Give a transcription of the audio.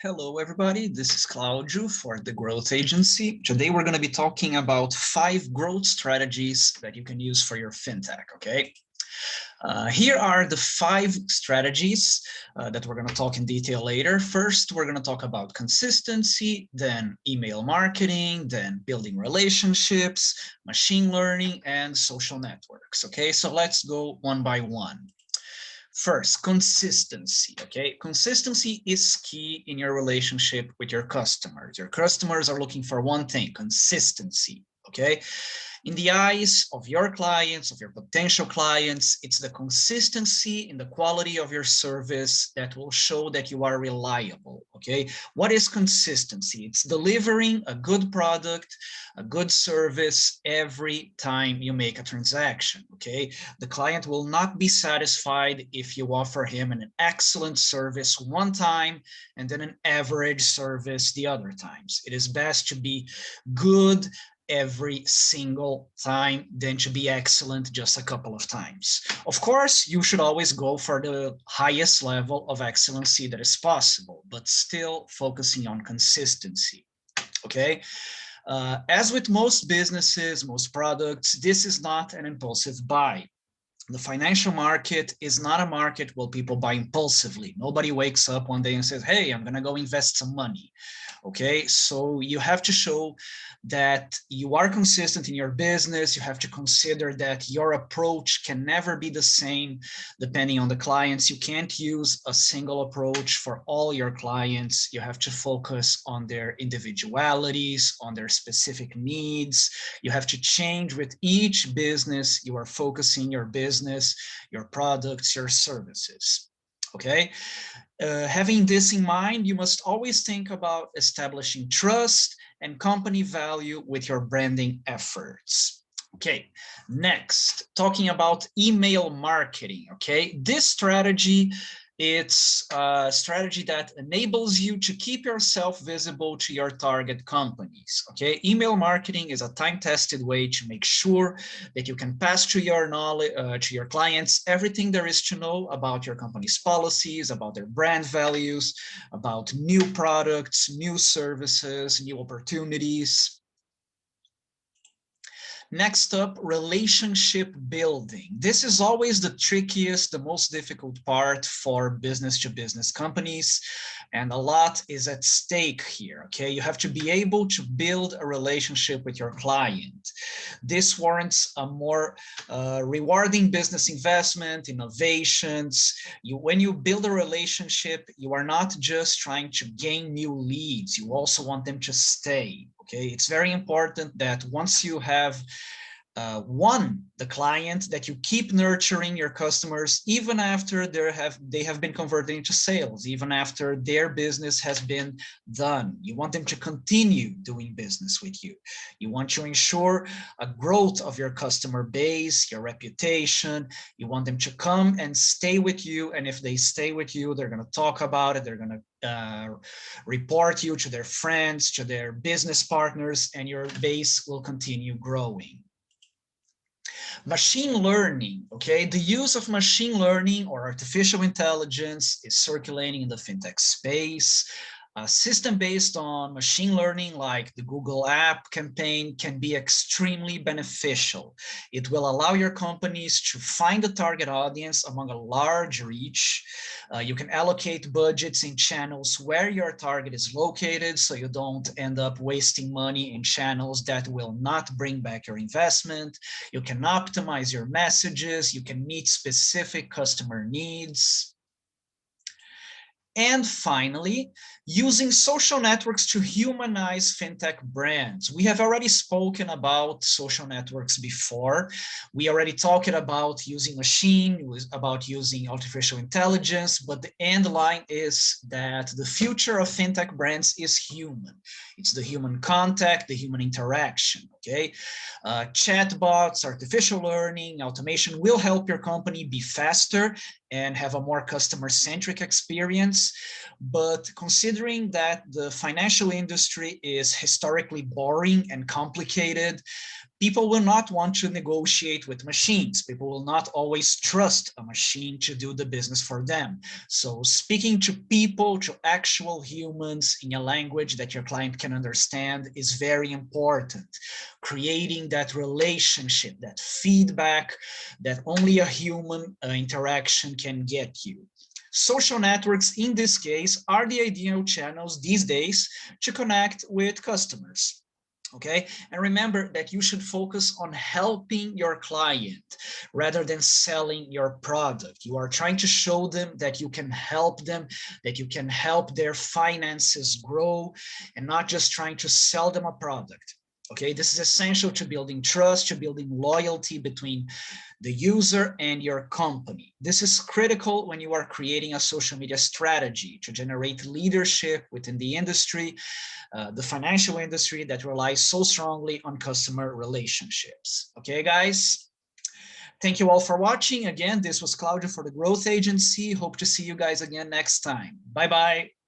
Hello, everybody. This is Claudio for the Growth Agency. Today, we're going to be talking about 5 growth strategies that you can use for your fintech, okay? Here are the 5 strategies that we're going to talk in detail later. First, we're going to talk about consistency, then email marketing, then building relationships, machine learning, and social networks, okay? So let's go one by one. First, consistency, okay? Consistency is key in your relationship with your customers. Your customers are looking for one thing, consistency, okay? In the eyes of your clients, of your potential clients, it's the consistency in the quality of your service that will show that you are reliable, okay? What is consistency? It's delivering a good product, a good service every time you make a transaction, okay? The client will not be satisfied if you offer him an excellent service one time and then an average service the other times. It is best to be good every single time than to be excellent just a couple of times. Of course, you should always go for the highest level of excellency that is possible, but still focusing on consistency, okay? As with most businesses, most products, this is not an impulsive buy. The financial market is not a market where people buy impulsively. Nobody wakes up one day and says, hey, I'm going to go invest some money. Okay, so you have to show that you are consistent in your business. You have to consider that your approach can never be the same depending on the clients. You can't use a single approach for all your clients. You have to focus on their individualities, on their specific needs. You have to change with each business. You are focusing your business, your products, your services. Okay. Having this in mind, you must always think about establishing trust and company value with your branding efforts. Okay, next, talking about email marketing, okay? This strategy, it's a strategy that enables you to keep yourself visible to your target companies, okay? Email marketing is a time-tested way to make sure that you can pass to your knowledge, to your clients, everything there is to know about your company's policies, about their brand values, about new products, new services, new opportunities. Next up, relationship building. This is always the trickiest, the most difficult part for business-to-business companies, and a lot is at stake here, okay? You have to be able to build a relationship with your client. This warrants a more rewarding business investment, innovations. When you build a relationship, you are not just trying to gain new leads, you also want them to stay. Okay, it's very important that once you have won the client, that you keep nurturing your customers even after they have been converted into sales, even after their business has been done. You want them to continue doing business with you. You want to ensure a growth of your customer base, your reputation. You want them to come and stay with you, and if they stay with you, they're going to talk about it, they're going to report you to their friends, to their business partners, and your base will continue growing. Machine learning, okay? The use of machine learning or artificial intelligence is circulating in the fintech space. A system based on machine learning like the Google app campaign can be extremely beneficial. It will allow your companies to find the target audience among a large reach. You can allocate budgets in channels where your target is located, so you don't end up wasting money in channels that will not bring back your investment. You can optimize your messages. You can meet specific customer needs. And finally, using social networks to humanize fintech brands. We have already spoken about social networks before. We already talked about using about using artificial intelligence, but the end line is that the future of fintech brands is human. It's the human contact, the human interaction, okay? Chatbots, artificial learning, automation will help your company be faster and have a more customer-centric experience. But considering that the financial industry is historically boring and complicated, People will not want to negotiate with machines. People will not always trust a machine to do the business for them. So speaking to people, to actual humans in a language that your client can understand is very important. Creating that relationship, that feedback that only a human interaction can get you. Social networks, in this case, are the ideal channels these days to connect with customers. Okay, and remember that you should focus on helping your client rather than selling your product. You are trying to show them that you can help them, that you can help their finances grow, and not just trying to sell them a product. Okay, this is essential to building trust, to building loyalty between the user and your company. This is critical when you are creating a social media strategy to generate leadership within the industry, the financial industry that relies so strongly on customer relationships. Okay, guys? Thank you all for watching. Again, this was Claudio for the Growth Agency. Hope to see you guys again next time. Bye-bye.